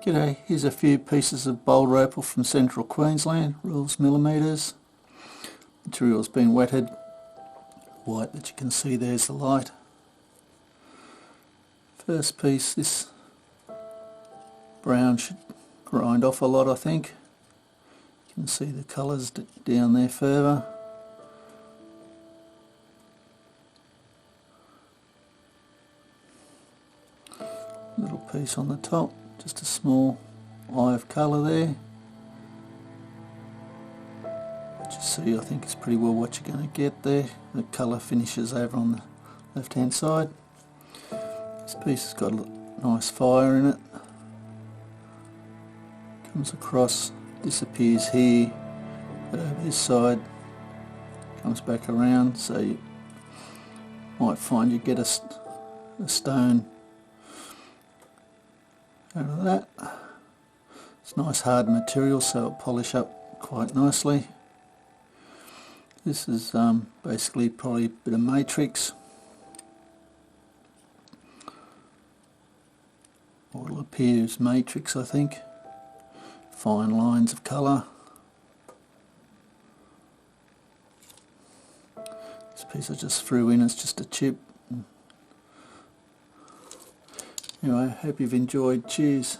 G'day, here's a few pieces of Boulder Opal from central Queensland, rules millimetres. Material's been wetted. White that you can see, there's the light. First piece, this brown should grind off a lot, I think. You can see the colours down there further. Little piece on the top, just a small eye of colour there. But you see, I think it's pretty well what you're going to get there. The colour finishes over on the left hand side. This piece has got a nice fire in it. Comes across, disappears here, but over this side comes back around, so you might find you get a stone out of that. It's nice hard material, so it'll polish up quite nicely. This is basically probably a bit of matrix, or it'll appear as matrix, I think. Fine lines of colour. This piece I just threw in, it's just a chip. Anyway, hope you've enjoyed. Cheers.